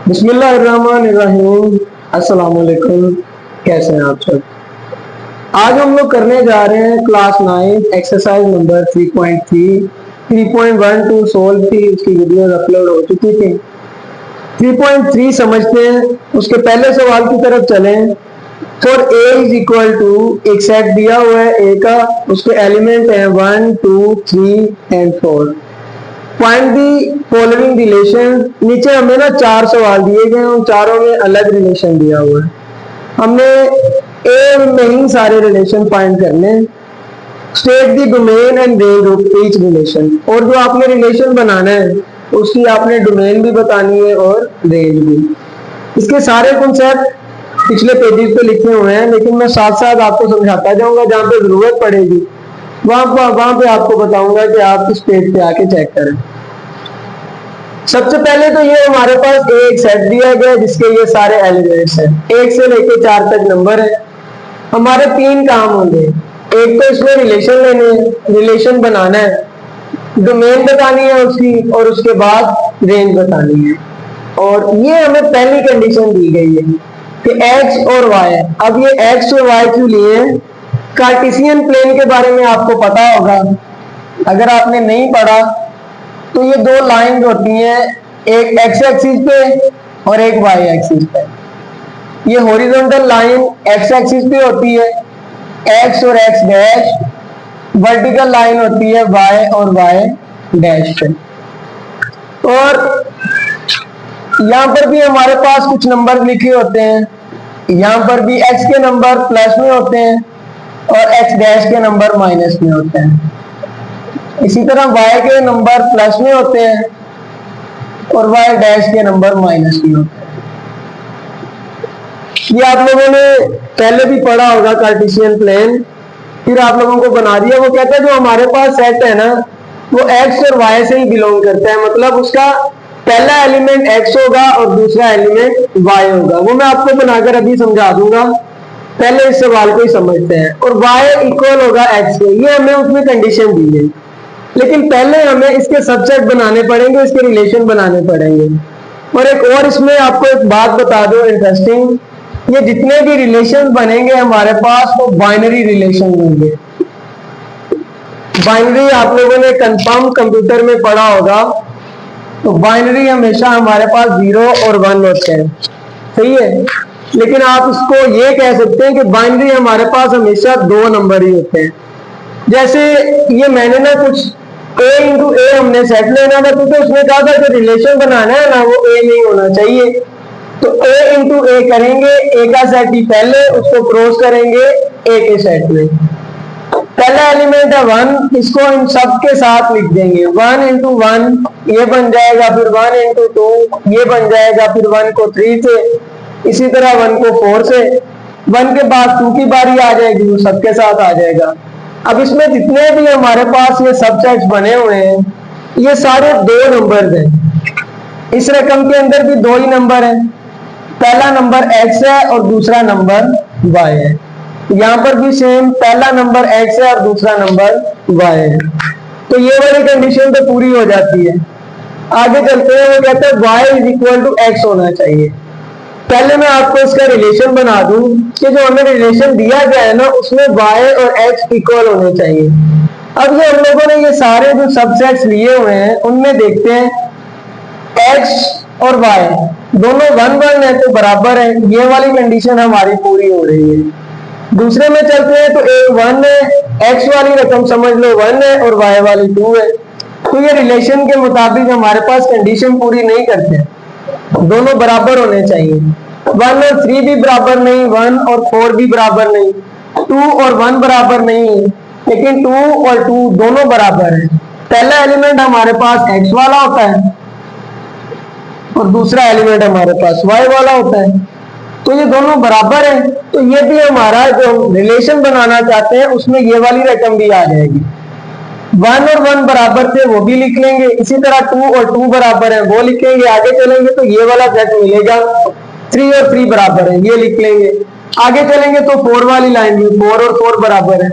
बिस्मिल्लाहिर्रहमानिर्रहीम। अस्सलाम वालेकुम। कैसे हैं आप सब? आज हम लोग करने जा रहे हैं क्लास 9 एक्सरसाइज नंबर 3.3 3.1 सोल्व थी, उसकी वीडियोस अपलोड हो चुकी थी। 3.3 समझते हैं। उसके पहले सवाल की तरफ चलें। For A is equal to, एक सेट दिया हुआ है ए का, उसके एलिमेंट हैं 1 2 3 and 4। Find the following relation. नीचे हमें ना 4 सवाल दिए गए हैं, उन चारों में अलग रिलेशन दिया हुआ है। हमने ए में ही सारे रिलेशन फाइंड करने। State the domain and range of each relation, और जो आपने रिलेशन बनाना है उसकी आपने डोमेन भी बतानी है और रेंज भी। इसके सारे कॉन्सेप्ट पिछले पेजेस पे लिखे हुए हैं, लेकिन मैं साथ साथ आपको समझाता जाऊंगा। जहां पे जरूरत पड़ेगी वहां पे आपको बताऊंगा कि आप इस पेज पे आके चेक करें। सबसे पहले तो ये हमारे पास एक सेट दिया गया जिसके ये सारे एलिमेंट्स हैं, 1 से लेके 4 तक नंबर है। हमारे 3 काम होंगे। एक तो इसमें रिलेशन लेने हैं, रिलेशन बनाना है, डोमेन बतानी है उसकी, और उसके बाद रेंज बतानी है। और ये हमें पहली कंडीशन दी गई है कि x और y। अब ये x और y क्यों लिए? कार्टेशियन प्लेन के बारे में आपको पता होगा। अगर आपने नहीं पढ़ा तो ये 2 लाइन होती हैं, एक x एक्सिस पे और एक y एक्सिस पे। ये हॉरिजॉन्टल लाइन x एक्सिस पे होती है, x और x डैश। वर्टिकल लाइन होती है y और y डैश पे। और यहाँ पर भी हमारे पास कुछ नंबर लिखे होते हैं। यहाँ पर भी x के नंबर प्लस में होते हैं और x डैश के नंबर माइनस में होते हैं। इसी तरह y के नंबर प्लस में होते हैं और y डैश के नंबर माइनस में होते हैं। ये आप लोगों ने पहले भी पढ़ा होगा कार्टेशियन प्लेन, फिर आप लोगों को बना दिया। वो कहता है जो हमारे पास सेट है ना, वो x और y से ही बिलोंग करता है, मतलब उसका पहला एलिमेंट x होगा और दूसरा एलिमेंट y होगा। वो मैं आपको बनाकर अभी समझा दूंगा, पहले इस सवाल को ही समझते हैं। और y इक्वल होगा x के, ये हमें उसमें कंडीशन दी है। लेकिन पहले हमें इसके सबसेट बनाने पड़ेंगे, इसके रिलेशन बनाने पड़ेंगे। और एक और इसमें आपको एक बात बता दो इंटरेस्टिंग, ये जितने भी रिलेशन बनेंगे हमारे पास वो बाइनरी रिलेशन होंगे। बाइनरी आप लोगों ने कंफर्म कंप्यूटर में पढ़ा होगा। तो बाइनरी हमेशा हमारे पास 0 और 1 होते हैं, सही है। लेकिन आप इसको ये कह सकते हैं कि बाइनरी हमारे पास हमेशा 2 नंबर ही होते हैं। जैसे ये मैंने ना कुछ a इंटू ए हमने सेट लेना था, क्योंकि उसने कहा था कि रिलेशन बनाना है ना, वो a नहीं होना चाहिए। तो a इंटू ए करेंगे, a का सेट ही पहले, उसको क्रॉस करेंगे a के सेट में। पहला एलिमेंट है 1, इसको इन सब के साथ लिख देंगे। 1 इंटू 1 ये बन जाएगा, फिर 1 इंटू 2 ये बन जाएगा, फिर 1 को 3 से, इसी तरह 1 को 4 से। 1 के बाद 2 की बारी आ जाएगी, वो सबके साथ आ जाएगा। अब इसमें जितने भी हमारे पास ये सबसेट्स बने हुए हैं, ये सारे 2 नंबर हैं। इस रकम के अंदर भी 2 ही नंबर हैं, पहला नंबर x है और दूसरा नंबर y है। यहाँ पर भी सेम, पहला नंबर x है और दूसरा नंबर y है। तो ये वाली कंडीशन तो पूरी हो जाती है। आगे चलते हैं। वो कहते हैं y is equal to x होना चाहिए। पहले मैं आपको इसका रिलेशन बना दूं कि जो हमें रिलेशन दिया गया है ना, उसमें y और x इक्वल होने चाहिए। अब ये हम लोगों ने ये सारे जो सबसेट्स लिए हुए हैं उनमें देखते हैं x और y दोनों 1 1 है तो बराबर है, ये वाली कंडीशन हमारी पूरी हो रही है। दूसरे में चलते हैं तो a 1 है, x वाली रकम समझ लो 1 है और y वाली 2 है। तो ये रिलेशन के मुताबिक हमारे पास कंडीशन पूरी नहीं करते, दोनों बराबर होने चाहिए। 1 और 3 भी बराबर नहीं, 1 और 4 भी बराबर नहीं, 2 और 1 बराबर नहीं, लेकिन 2 और 2 दोनों बराबर है। पहला एलिमेंट हमारे पास x वाला होता है और दूसरा एलिमेंट हमारे पास y वाला होता है, तो ये दोनों बराबर है। तो ये भी हमारा जो रिलेशन बनाना चाहते हैं उसमें ये वाली रकम भी आ जाएगी। 1 और 1 बराबर थे वो भी लिख लेंगे, इसी तरह 2 और 2 बराबर है वो लिखेंगे। आगे चलेंगे तो ये वाला सेट मिलेगा, 3 और 3 बराबर है ये लिख लेंगे। आगे चलेंगे तो 4 वाली लाइन में 4 और 4 बराबर है।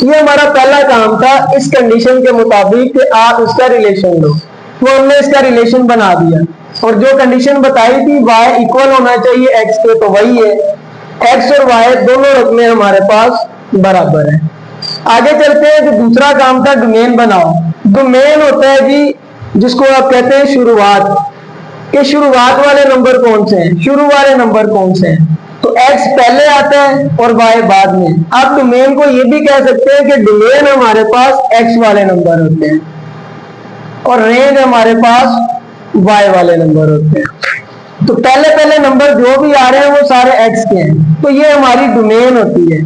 ये हमारा पहला काम था, इस कंडीशन के मुताबिक कि आप इसका रिलेशन लो, तो हमने इसका रिलेशन बना दिया। और जो कंडीशन बताई थी y इक्वल होना चाहिए x के, तो वही है, x और y दोनों रकमें हमारे पास बराबर है। आगे चलते हैं, जो दूसरा काम था डोमेन बनाओ। डोमेन होता है जी जिसको आप कहते हैं शुरुआत, कि शुरुआत वाले नंबर कौन से हैं, शुरू वाले नंबर कौन से हैं, तो x पहले आता है और y बाद में। आप डोमेन को ये भी कह सकते हैं कि डोमेन हमारे पास x वाले नंबर होते हैं और रेंज हमारे पास y वाले नंबर होते हैं। तो पहले पहले नंबर जो भी आ रहे हैं वो सारे x के हैं, तो ये हमारी डोमेन होती है।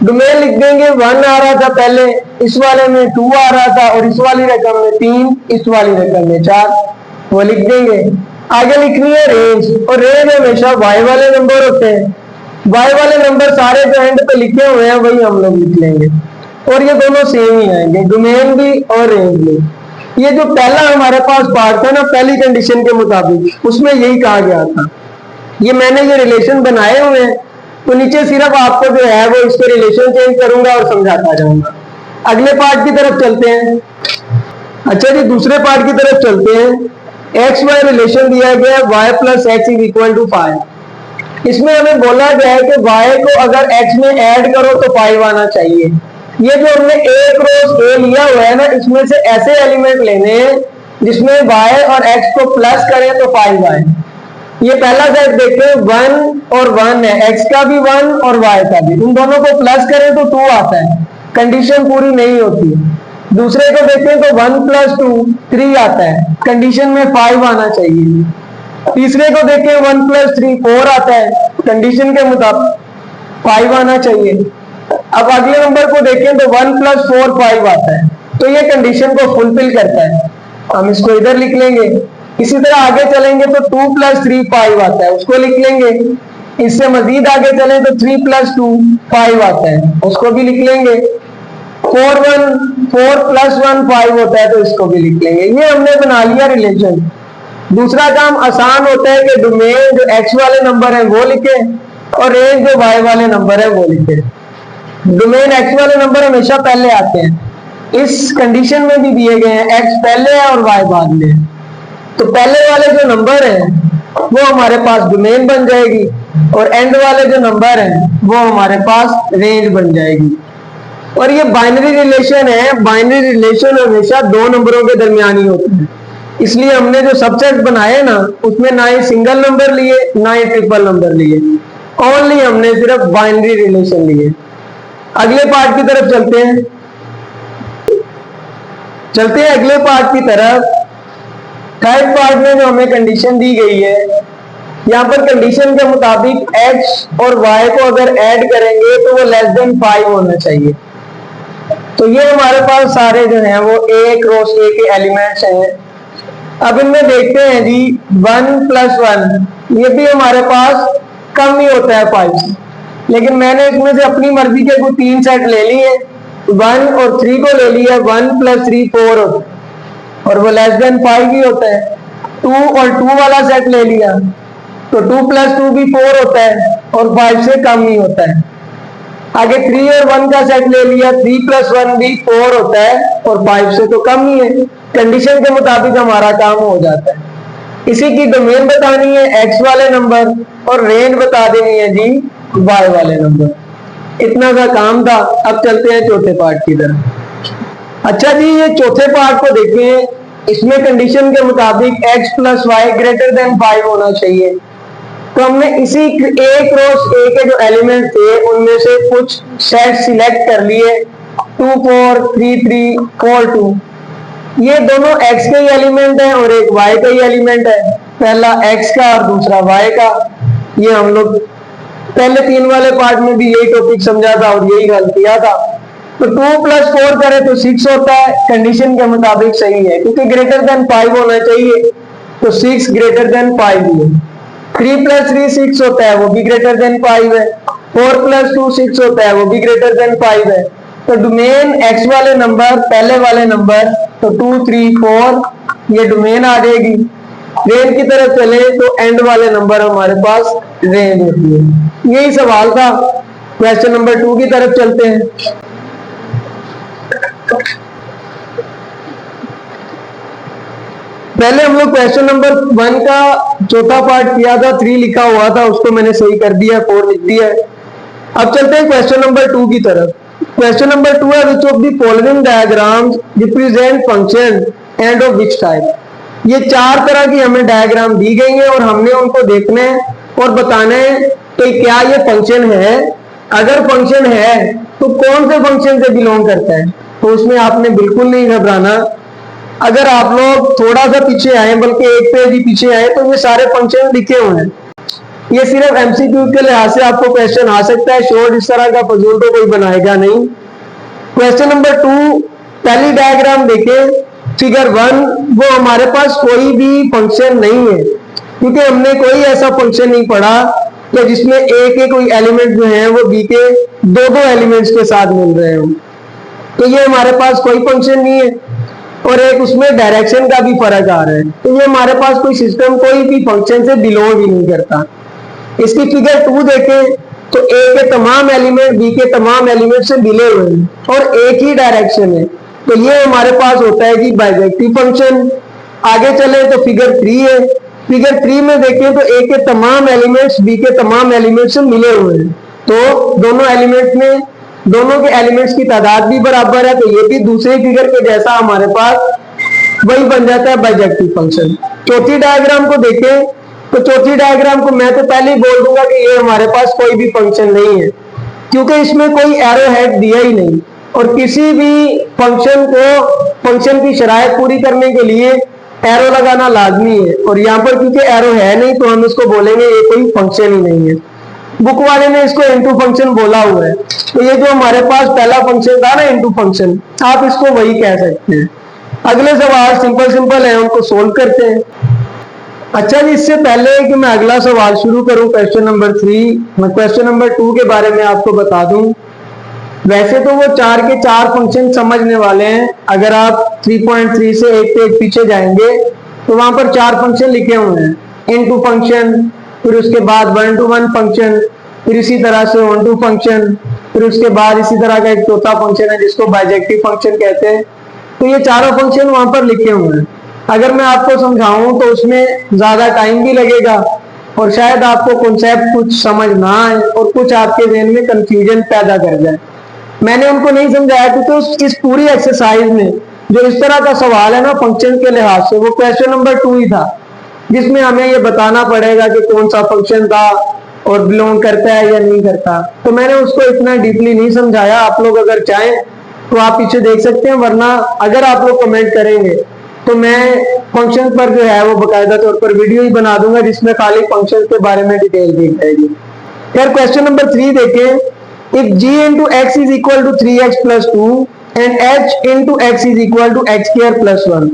डोमेन लिख देंगे 1 आ रहा था पहले, इस वाले में 2 आ रहा था, और इस वाली रकम में 3, इस वाली रकम में 4, वो लिख देंगे। आगे लिखनी है रेंज, और रेंज हमेशा y वाले नंबर होते हैं। y वाले नंबर सारे जो एंड पे लिखे हुए हैं वही हम लोग लिख लेंगे, और ये दोनों सेम ही आएंगे, डोमेन भी और रेंज भी। ये जो पहला हमारे पास पार्ट था ना, पहली कंडीशन के मुताबिक उसमें यही कहा गया था। ये मैंने ये रिलेशन बनाए हुए हैं, तो नीचे सिर्फ आपको जो है वो इसके रिलेशन चेंज करूंगा और समझाता जाऊंगा। अगले पार्ट की तरफ चलते हैं। अच्छा जी, दूसरे पार्ट की तरफ चलते हैं। एक्स वाई रिलेशन दिया गया है y plus x is equal to 5। इसमें हमें बोला गया है कि y को अगर x में ऐड करो तो 5 आना चाहिए। ये जो हमने a क्रॉस a लिया हुआ है ना, इसमें से ऐसे एलिमेंट लेने हैं जिसमें y और x को प्लस करें तो 5 आए। ये पहला सेट देखें, 1 और 1 है, x का भी 1 और y का भी, उन दोनों को प्लस करें तो 2 आता है, कंडीशन पूरी नहीं होती। दूसरे को देखें तो 1 प्लस 2 3 आता है, कंडीशन में 5 आना चाहिए। तीसरे को देखें 1 प्लस 3 4 आता है, कंडीशन के मुताबिक 5 आना चाहिए। अब अगले नंबर को देखें तो 1 प्लस 4 5 आता है, तो ये कंडीशन को फुलफिल करता है, हम इसको इधर लिख लेंगे। इसी तरह आगे चलेंगे तो 2 प्लस 3 5 आता है, उसको लिख लेंगे। इससे मजीद आगे चले तो 3 प्लस 2 5 आता है, उसको भी लिख लेंगे। 4 प्लस 1 5 होता है, तो इसको भी लिख लेंगे। ये हमने बना लिया रिलेशन। दूसरा काम आसान होता है कि डोमेन जो x वाले नंबर है वो लिखे और रेंज जो y वाले नंबर है वो लिखे। डोमेन x वाले नंबर हमेशा पहले आते हैं, इस कंडीशन में भी दिए गए हैं, x पहले है और y बाद में। तो पहले वाले जो नंबर हैं वो हमारे पास डोमेन बन जाएगी, और एंड वाले जो नंबर हैं वो हमारे पास रेंज बन जाएगी। और ये बाइनरी रिलेशन है, बाइनरी रिलेशन हमेशा दो नंबरों के दरमियान ही होता है, इसलिए हमने जो सबसेट बनाए ना उसमें ना ही सिंगल नंबर लिए ना ही ट्रिपल नंबर लिए, ओनली हमने सिर्फ बाइनरी रिलेशन लिए। अगले पार्ट की तरफ चलते हैं अगले पार्ट की तरफ। थर्ड पार्ट में जो हमें कंडीशन दी गई है, यहाँ पर कंडीशन के मुताबिक x और y को अगर ऐड करेंगे तो वो लेस देन 5 होना चाहिए। तो ये हमारे पास सारे जो हैं वो a क्रॉस a के एलिमेंट्स हैं। अब इनमें देखते हैं जी 1 प्लस 1, ये भी हमारे पास कम ही होता है 5 से, लेकिन मैंने इसमें से अपनी मर्जी के कुछ 3 सेट ले लिए, 1 और 3 को ले लिया। 1 प्लस 3 4 होता है और वो लेस देन 5 ही होता है। 2 और 2 वाला सेट ले लिया तो 2 प्लस 2 भी 4 होता है और 5 से कम ही होता है। आगे 3 और 1 का सेट ले लिया, 3 प्लस 1 भी 4 होता है और 5 से तो कम ही है। कंडीशन के मुताबिक हमारा काम हो जाता है। इसी की डोमेन बतानी है x वाले नंबर और रेंज बता देनी है जी y वाले नंबर। इतना सा काम था। अब चलते हैं चौथे पार्ट की तरफ। अच्छा जी, ये चौथे पार्ट को देखें, इसमें कंडीशन के मुताबिक x plus y greater than 5 होना चाहिए। तो हमने इसी a क्रॉस a के जो एलिमेंट थे उनमें से कुछ सेट सिलेक्ट कर लिए, 2 4 3 3 4 2। ये दोनों x के ही एलिमेंट हैं और एक y का ही एलिमेंट है, पहला x का और दूसरा y का। ये हम लोग पहले 3 वाले पार्ट में भी यही टॉपिक समझा था और यही हल किया था। तो 2 प्लस 4 करें तो 6 होता है, कंडीशन के मुताबिक सही है क्योंकि ग्रेटर देन 5 होना चाहिए, तो 6 ग्रेटर देन 5 है। 3 प्लस 3 6 होता है, वो भी ग्रेटर देन 5 है। 4 प्लस 2 6 होता है, वो भी ग्रेटर देन 5 है। तो डोमेन x वाले नंबर पहले वाले नंबर, तो 2 3 4 ये डोमेन आ जाएगी। रेंज की तरफ चले तो एंड वाले नंबर हमारे पास रेंज होती है। यही सवाल था। क्वेश्चन नंबर 2 की तरफ चलते हैं। पहले हम लोग क्वेश्चन नंबर 1 का चौथा पार्ट किया था, 3 लिखा हुआ था, उसको मैंने सही कर दिया, 4 लिख दिया है। अब चलते हैं क्वेश्चन नंबर 2 की तरफ। क्वेश्चन नंबर 2 है which of the following diagrams represent function end of which type. ये 4 तरह की हमें डायग्राम दी गई है और हमने उनको देखना है और बताना है कि क्या ये फंक्शन है। अगर फंक्शन है तो कौन से फंक्शन से बिलोंग करता है, तो उसमें आपने बिल्कुल नहीं घबराना। अगर आप लोग थोड़ा सा पीछे आए, बल्कि एक पेज ही पीछे आए, तो ये सारे फंक्शन लिखे हुए हैं। ये सिर्फ एमसीक्यू के लिहाज से आपको क्वेश्चन आ सकता है, शॉर्ट इस तरह का फजूल तो कोई बनाएगा नहीं। क्वेश्चन नंबर 2, पहली डायग्राम देखें, फिगर 1, वो हमारे पास कोई भी फंक्शन नहीं है, क्योंकि हमने कोई ऐसा फंक्शन नहीं पढ़ा कि जिसमें ए के कोई एलिमेंट जो है वो बी के दो एलिमेंट्स के साथ मिल रहे हो। तो ये हमारे पास कोई फंक्शन नहीं है, और एक उसमें डायरेक्शन का भी फर्क आ रहा है। तो ये हमारे पास कोई सिस्टम कोई भी फंक्शन से बिलोंग ही नहीं करता। इसकी फिगर 2 देखें तो ए के तमाम एलिमेंट बी के तमाम एलिमेंट से मिले हुए हैं और एक ही डायरेक्शन है, तो ये हमारे पास होता है कि बाइजेक्टिव फंक्शन। आगे चले तो फिगर 3 है। फिगर 3 में देखें तो ए के तमाम एलिमेंट्स बी के तमाम एलिमेंट से मिले हुए हैं, तो दोनों एलिमेंट्स में दोनों के एलिमेंट्स की तादाद भी बराबर है, तो ये भी दूसरे फिगर के जैसा हमारे पास वही बन जाता है बाइजेक्टिव फंक्शन। चौथी डायग्राम को देखें तो चौथी डायग्राम को मैं तो पहले ही बोल दूंगा कि ये हमारे पास कोई भी फंक्शन नहीं है, क्योंकि इसमें कोई एरो हेड दिया ही नहीं, और किसी भी फंक्शन की शराइत पूरी करने के लिए एरो लगाना लाजमी है, और यहाँ पर क्योंकि एरो है नहीं तो हम इसको बोलेंगे ये कोई फंक्शन ही नहीं है। बुक वाले ने इसको इनटू फंक्शन बोला हुआ है, तो ये जो हमारे पास पहला फंक्शन था ना इनटू फंक्शन, आप इसको वही कह सकते हैं। अगले सवाल सिंपल है, उनको सोल्व करते हैं। अच्छा जी, इससे पहले कि मैं अगला सवाल शुरू करूं क्वेश्चन नंबर 3, मैं क्वेश्चन नंबर 2 के बारे में आपको बता दूं। वैसे तो वो 4 के 4 फंक्शन समझने वाले हैं। अगर आप 3.3 से एक पेज पीछे जाएंगे तो वहां पर 4 फंक्शन लिखे हुए हैं, इनटू फंक्शन, फिर उसके बाद 1 to 1 फंक्शन, फिर इसी तरह से 1 to फंक्शन, फिर उसके बाद इसी तरह का एक चौथा फंक्शन है जिसको बाइजेक्टिव फंक्शन कहते हैं। तो ये चारों फंक्शन वहां पर लिखे हुए हैं। अगर मैं आपको समझाऊं तो उसमें ज्यादा टाइम भी लगेगा और शायद आपको कॉन्सेप्ट कुछ समझ ना आए और कुछ आपके ज़हन में कंफ्यूजन पैदा कर जाए। मैंने उनको नहीं समझाया क्योंकि इस पूरी एक्सरसाइज में जो इस तरह का सवाल है ना फंक्शन के लिहाज से, वो क्वेश्चन नंबर 2 ही था, जिसमें हमें ये बताना पड़ेगा कि कौन सा फंक्शन था और बिलोंग करता है या नहीं करता। तो मैंने उसको इतना डीपली नहीं समझाया। आप लोग अगर चाहें तो आप पीछे देख सकते हैं, वरना अगर आप लोग कमेंट करेंगे तो मैं फंक्शन पर जो है वो बाकायदा तौर पर वीडियो ही बना दूंगा जिसमें खाली फंक्शन के बारे में डिटेल दी जाएगी। फिर क्वेश्चन नंबर 3 देखें, if g into x is equal to 3x plus 2 and h into x is equal to x square plus 1।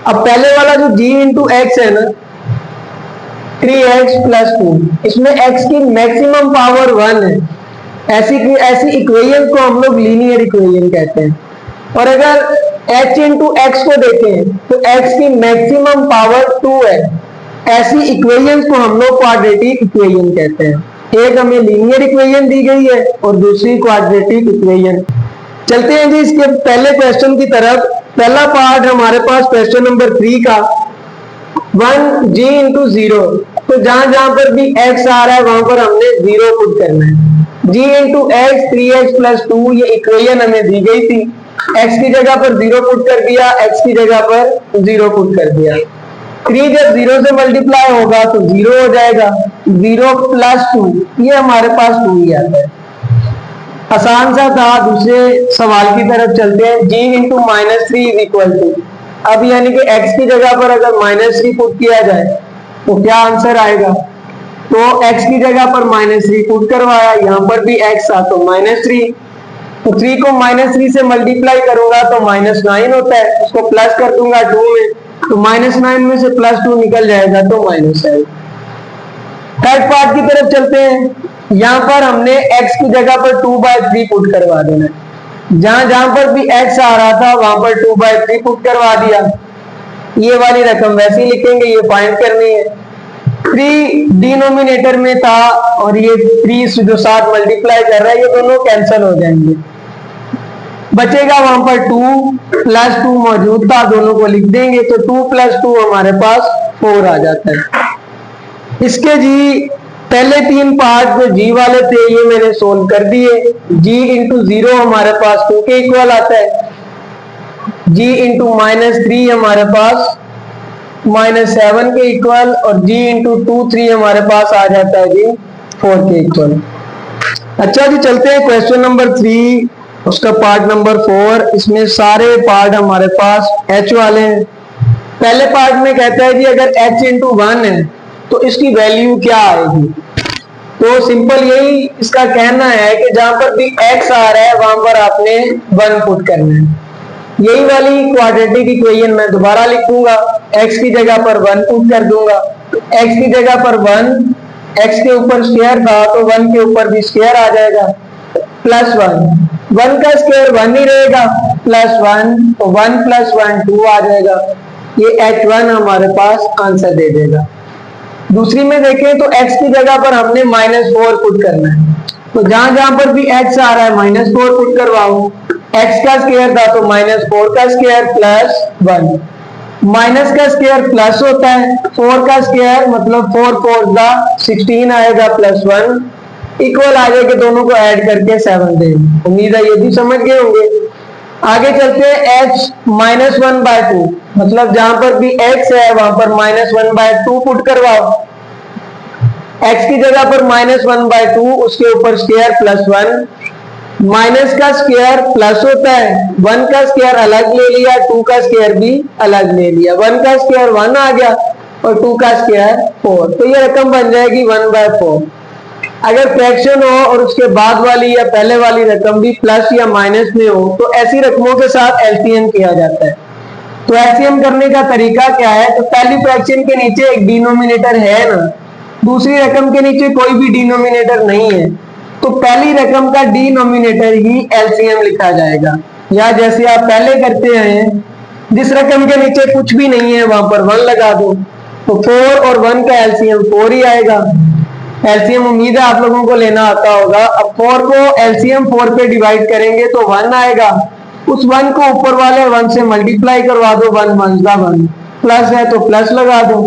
अब पहले वाला जो g into x है ना 3x plus 2, इसमें x की मैक्सिमम पावर 1 है। ऐसी इक्वेशन को हम लोग लीनियर इक्वेशन कहते हैं। और अगर h into x को देखें तो x की मैक्सिमम पावर 2 है। ऐसी इक्वेशन को हम लोग क्वाड्रेटिक इक्वेशन कहते हैं। एक हमें लीनियर इक्वेशन दी गई है और दूसरी क्वाड्रेटिक इक्वेशन। चलते हैं जी इसके पहले क्वेश्चन की तरफ। पहला पार्ट हमारे पास क्वेश्चन नंबर 3 का 1g into 0, तो जहां जहां पर भी x आ रहा है वहां पर हमने 0 पुट करना है। g into x 3x plus 2 ये इक्वेशन हमें दी गई थी, x की जगह पर 0 पुट कर दिया, x की जगह पर 0 पुट कर दिया। 3 जब 0 से मल्टीप्लाई होगा तो 0 हो जाएगा, 0 प्लस 2 ये हमारे पास 2 ही आता है। आसान सा था। दूसरे सवाल की तरफ चलते हैं। g into -3 is equal to, अब यानी कि x की जगह पर अगर -3 पुट किया जाए तो क्या आंसर आएगा। तो x की जगह पर -3 पुट करवाया, यहाँ पर भी x आ तो -3, तो 3 को -3 से मल्टीप्लाई करूंगा तो -9 होता है, उसको प्लस कर दूंगा 2 में तो -9 में से +2 निकल जाएगा तो -7। थर्ड पार्ट की तरफ चलते हैं। यहाँ पर हमने x की जगह पर 2/3 पुट करवा देना है। जहां जहां पर भी x आ रहा था वहां पर 2/3 पुट करवा दिया। ये वाली रकम वैसे ही लिखेंगे, ये फाइंड करनी है। 3 डिनोमिनेटर में था और ये 3 जो साथ मल्टीप्लाई कर रहा है ये दोनों कैंसिल हो जाएंगे। बचेगा वहां पर 2 प्लस 2 मौजूद था, दोनों को लिख देंगे तो 2 प्लस 2 हमारे पास 4 आ जाता है। इसके जी पहले 3 पार्ट जो जी वाले थे ये मैंने सोल्व कर दिए। जी इंटू 0 हमारे पास 2 के इक्वल आता है, जी इंटू -3 हमारे पास -7 के इक्वल, और जी इंटू 2 3 हमारे पास आ जाता है जी 4 के इक्वल। अच्छा जी चलते हैं क्वेश्चन नंबर 3, उसका पार्ट नंबर 4। इसमें सारे पार्ट हमारे पास h वाले हैं। पहले पार्ट में कहता है जी अगर h इंटू 1 है तो इसकी वैल्यू क्या आएगी। तो सिंपल यही इसका कहना है कि जहां पर भी x आ रहा है वहां पर आपने 1 पुट करना है। यही वाली क्वाड्रेटिक इक्वेशन मैं दोबारा लिखूंगा, x की जगह पर 1 पुट कर दूंगा। x की जगह पर 1, x के ऊपर स्क्वायर था तो 1 के ऊपर भी स्क्वायर आ जाएगा, प्लस 1, 1 का स्क्वायर 1 ही रहेगा, प्लस 1, तो 1 प्लस 1 2 आ जाएगा। ये h1 हमारे पास आंसर दे देगा। दूसरी में देखें तो x की जगह पर हमने -4 पुट करना है, तो जहां जहां पर भी x आ रहा है -4 पुट करवाओ। x का स्क्वायर था तो -4 का स्क्वायर प्लस 1, माइनस का स्क्वायर प्लस होता है, 4 का स्क्वायर मतलब 4 4 का 16 आएगा, प्लस 1 इक्वल आ जाएगा, दोनों को ऐड करके 7 देंगे। उम्मीद है ये भी समझ गए होंगे। आगे चलते हैं h -1/2, मतलब जहां पर भी x है वहां पर -1/2 पुट करवाओ। x की जगह पर -1/2, उसके ऊपर स्क्वायर प्लस 1, माइनस का स्क्वायर प्लस होता है, 1 का स्क्वायर अलग ले लिया, 2 का स्क्वायर भी अलग ले लिया, 1 का स्क्वायर 1 आ गया और 2 का स्क्वायर 4, तो ये रकम बन जाएगी 1/4। अगर फ्रैक्शन हो और उसके बाद वाली या पहले वाली रकम भी प्लस या माइनस में हो तो ऐसी रकमों के साथ एलसीएम किया जाता है। तो एलसीएम करने का तरीका क्या है, तो पहली फ्रैक्शन के नीचे एक डिनोमिनेटर है ना, दूसरी रकम के नीचे कोई भी डिनोमिनेटर नहीं है, तो पहली रकम का डिनोमिनेटर ही एलसीएम लिखा जाएगा। या जैसे आप पहले करते हैं, जिस रकम के नीचे कुछ भी नहीं है वहां पर 1 लगा दो, तो 4 और 1 का एलसीएम 4 ही आएगा। एलसीएम उम्मीद है आप लोगों को लेना आता होगा। अब 4 को एलसीएम 4 पे डिवाइड करेंगे तो 1 आएगा, उस 1 को ऊपर वाले 1 से मल्टीप्लाई करवा दो, 1 1 का 1, प्लस है तो प्लस लगा दो।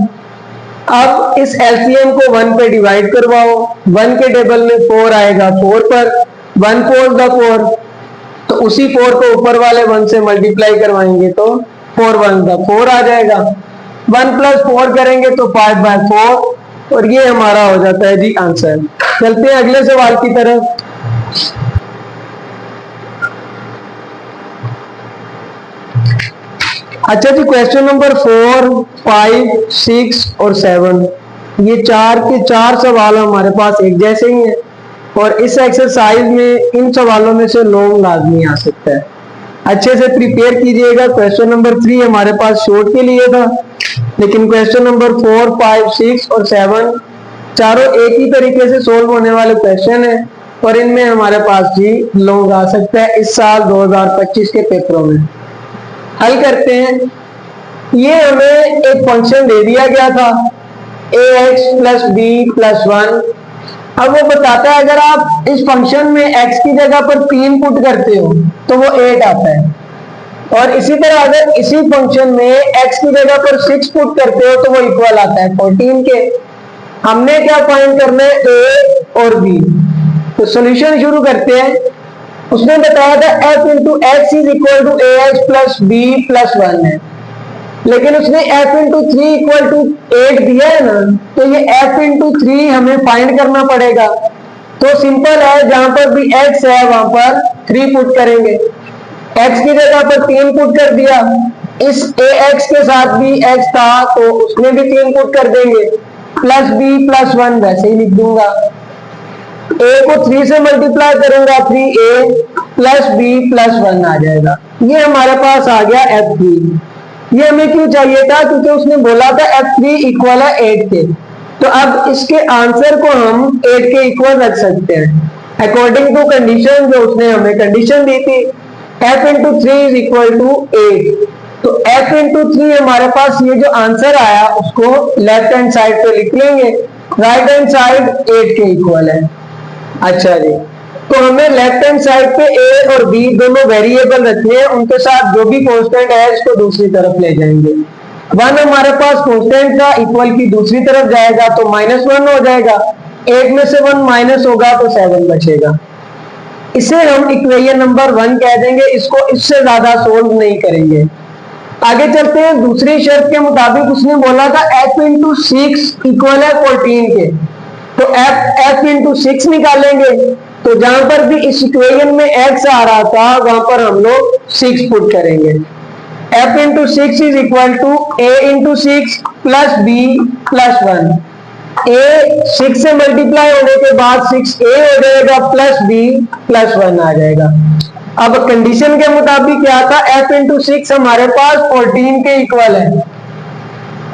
अब इस एलसीएम को 1 पे डिवाइड करवाओ, 1 के टेबल में 4 आएगा, 4 पर 1 4 का 4, तो उसी 4 को ऊपर वाले 1 से मल्टीप्लाई करवाएंगे तो 4 1 का 4 आ जाएगा। 1 + 4 करेंगे तो 5/4, और ये हमारा हो जाता है जी आंसर। चलते हैं अगले सवाल की तरफ। अच्छा जी क्वेश्चन नंबर 4, 5, 6 और 7, ये 4 के 4 सवाल हमारे पास एक जैसे ही हैं, और इस एक्सरसाइज में इन सवालों में से लॉन्ग लाजमी आ सकता है। अच्छे से प्रिपेयर कीजिएगा। क्वेश्चन नंबर 3 हमारे पास शॉर्ट के लिए था, लेकिन क्वेश्चन नंबर 4, 5, 6 और 7 चारों एक ही तरीके से सोल्व होने वाले क्वेश्चन है, और इनमें हमारे पास जी लॉन्ग आ सकता है इस साल 2025 के पेपरों में। हल करते हैं। ये हमें एक फंक्शन दे दिया गया था ax + b + 1। अब वो बताता है अगर आप इस फंक्शन में x की जगह पर 3 पुट करते हो तो वो 8 आता है, और इसी तरह अगर इसी फंक्शन में x की जगह पर 6 पुट करते हो तो वो इक्वल आता है 14 के। हमने क्या फाइंड करना है, a और b। तो सॉल्यूशन शुरू करते हैं। उसने बताया था f × x = ax + b + 1 है, लेकिन उसने f × 3 = 8 दिया है ना, तो ये f × 3 हमें फाइंड करना पड़ेगा। तो सिंपल है, जहां पर भी x है वहां पर 3 पुट करेंगे। x की जगह पर 3 पुट कर दिया, इस ax के साथ भी x था तो उसमें भी 3 पुट कर देंगे, प्लस b + 1 वैसे ही लिख दूंगा। a को 3 से मल्टीप्लाई करूंगा, 3a + b + 1 आ जाएगा। ये हमारे पास आ गया f3। ये हमें क्यों चाहिए था, क्योंकि उसने बोला था f3 = 8 के। तो अब इसके आंसर को हम 8 के इक्वल रख सकते हैं अकॉर्डिंग टू कंडीशन, जो उसने हमें कंडीशन दी थी f × 3 = 8। तो f × 3 हमारे पास ये जो आंसर आया उसको लेफ्ट हैंड साइड पे लिख लेंगे, राइट हैंड साइड 8 के इक्वल है। अच्छा जी, तो हमें लेफ्ट हैंड साइड पे ए और बी दोनों वेरिएबल रखने हैं, उनके साथ जो भी कांस्टेंट है इसको दूसरी तरफ ले जाएंगे। 1 हमारे पास कांस्टेंट था, इक्वल की दूसरी तरफ जाएगा तो -1 हो जाएगा। 8 में से 1 माइनस होगा तो 7 बचेगा। इसे हम इक्वेशन नंबर 1 कह देंगे, इसको इससे ज्यादा सोल्व नहीं करेंगे। आगे चलते हैं। दूसरी शर्त के मुताबिक उसने बोला था f इंटू 6 इक्वल है 14 के, तो f इंटू 6 निकालेंगे। तो जहां पर भी इस इक्वेशन में x आ रहा था वहां पर हम लोग 6 पुट करेंगे। f into 6 is equal to a into 6 plus b plus 1। a 6 से मल्टीप्लाई होने के बाद 6a हो जाएगा प्लस b प्लस 1 आ जाएगा। अब कंडीशन के मुताबिक क्या था, f इंटू 6 हमारे पास 14 के इक्वल है।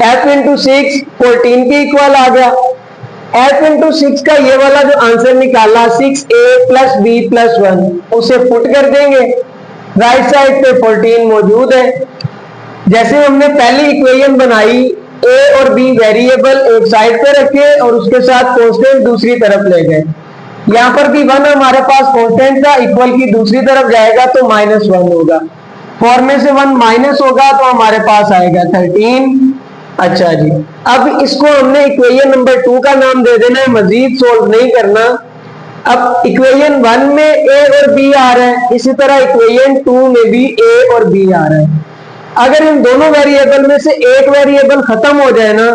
f इंटू 6 14 के इक्वल आ गया। f इंटू 6 का ये वाला जो आंसर निकाला 6a प्लस b प्लस 1 उसे पुट कर देंगे। राइट साइड पे 14 मौजूद है। जैसे हमने पहली इक्वेशन बनाई, a और b वेरिएबल एक साइड पे रखे और उसके साथ कांस्टेंट दूसरी तरफ ले गए। यहाँ पर भी 1 हमारे पास कांस्टेंट था, इक्वल की दूसरी तरफ जाएगा तो -1 होगा। 4 में से 1 माइनस होगा तो हमारे पास आएगा 13। अच्छा जी, अब इसको हमने इक्वेशन नंबर 2 का नाम दे देना है, मजीद सोल्व नहीं करना। अब इक्वेशन 1 में a और b आ रहा है, इसी तरह इक्वेशन 2 में भी a और b आ रहा है। अगर इन दोनों वेरिएबल में से एक वेरिएबल खत्म हो जाए ना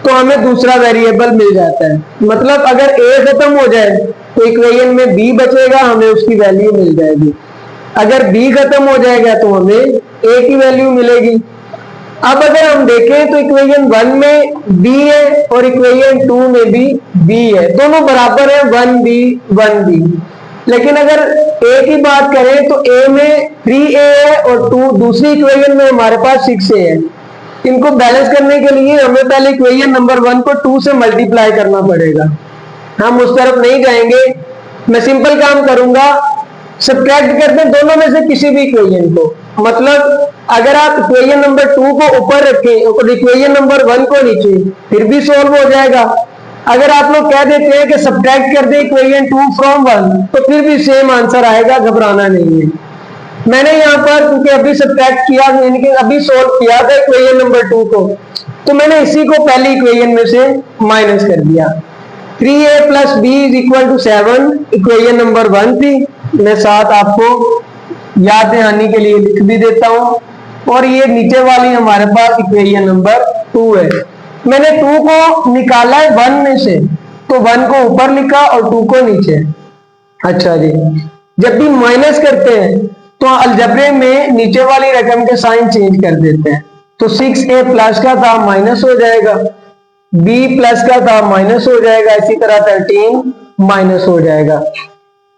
तो हमें दूसरा वेरिएबल मिल जाता है। मतलब अगर a खत्म हो जाए तो इक्वेशन में b बचेगा, हमें उसकी वैल्यू मिल जाएगी। अगर b खत्म हो जाएगा तो हमें a की वैल्यू मिलेगी। अब अगर हम देखें तो इक्वेशन 1 में b है और इक्वेशन 2 में भी b है, दोनों बराबर है 1b 1b। लेकिन अगर a की बात करें तो a में 3a है और दूसरी इक्वेशन में हमारे पास 6a है। इनको बैलेंस करने के लिए हमें पहले इक्वेशन नंबर 1 को 2 से मल्टीप्लाई करना पड़ेगा। हम उस तरफ नहीं जाएंगे, मैं सिंपल काम करूंगा, सब्ट्रैक्ट कर दें दोनों में से किसी भी इक्वेशन को। मतलब अगर आप इक्वेशन नंबर 2 को ऊपर रखें और इक्वेशन नंबर 1 को नीचे, फिर भी सोल्व हो जाएगा। अगर आप लोग कह देते हैं कि सब्ट्रैक्ट कर दें इक्वेशन 2 फ्रॉम 1 तो फिर भी सेम आंसर आएगा, घबराना नहीं है। मैंने यहाँ पर क्योंकि अभी सब्ट्रैक्ट किया, यानी कि अभी सोल्व किया था इक्वेशन नंबर 2 को, तो मैंने इसी को पहली इक्वेशन में से माइनस कर दिया। 3a plus b is equal to 7 equation number 1 थी। मैं साथ आपको याद दहानी के लिए लिख भी देता हूँ। और ये नीचे वाली हमारे पास इक्वेशन नंबर 2 है। मैंने 2 को निकाला है 1 में से, तो 1 को ऊपर लिखा और 2 को नीचे। अच्छा जी, जब भी माइनस करते हैं तो अलजबरे में नीचे वाली रकम के साइन चेंज कर देते हैं। तो 6a प्लस का था माइनस हो जाएगा, b प्लस का था माइनस हो जाएगा, इसी तरह 13 माइनस हो जाएगा।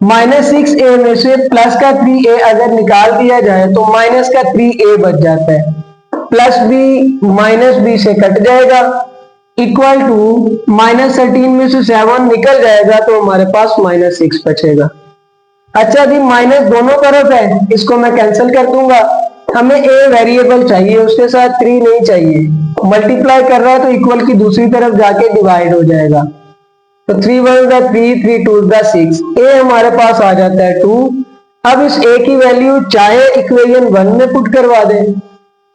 -6a में से प्लस का 3a अगर निकाल दिया जाए तो माइनस का 3a बच जाता है। प्लस b माइनस b से कट जाएगा, इक्वल टू -13 में से 7 निकल जाएगा तो हमारे पास -6 बचेगा। अच्छा जी, माइनस दोनों तरफ है, इसको मैं कैंसिल कर दूंगा। हमें a वेरिएबल चाहिए, उसके साथ 3 नहीं चाहिए। मल्टीप्लाई कर रहा है तो इक्वल की दूसरी तरफ जाके डिवाइड हो जाएगा। तो 3 1 का 3, 3 2 का 6, a हमारे पास आ जाता है 2। अब इस a की वैल्यू चाहे इक्वेशन 1 में पुट करवा दें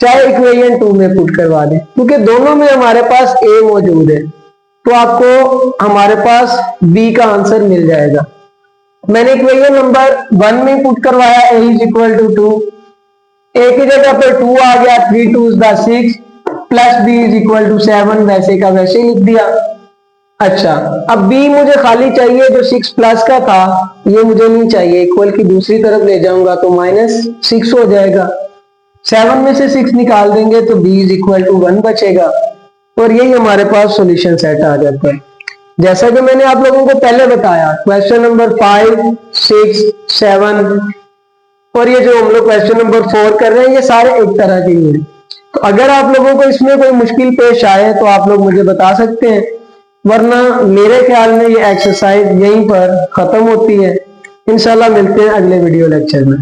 चाहे इक्वेशन 2 में पुट करवा दें, क्योंकि दोनों में हमारे पास a मौजूद है, तो आपको हमारे पास b का आंसर मिल जाएगा। मैंने इक्वेशन नंबर 1 में पुट करवाया a is equal to 2, a की जगह पर 2 आ गया, 3 2 का 6 plus b is equal to 7, वैसे का वैसे लिख दिया। अच्छा, अब b मुझे खाली चाहिए, जो 6 प्लस का था ये मुझे नहीं चाहिए, इक्वल की दूसरी तरफ ले जाऊंगा तो -6 हो जाएगा। 7 में से 6 निकाल देंगे तो b इज इक्वल टू 1 बचेगा और यही हमारे पास सॉल्यूशन सेट आ जाता है। जैसा कि मैंने आप लोगों को पहले बताया, क्वेश्चन नंबर 5, 6, 7 और ये जो हम लोग क्वेश्चन नंबर 4 कर रहे हैं, ये सारे एक तरह के हैं। तो अगर आप लोगों को इसमें कोई मुश्किल पेश आए तो आप लोग मुझे बता सकते हैं, वरना मेरे ख्याल में ये एक्सरसाइज यहीं पर खत्म होती है। इंशाल्लाह मिलते हैं अगले वीडियो लेक्चर में।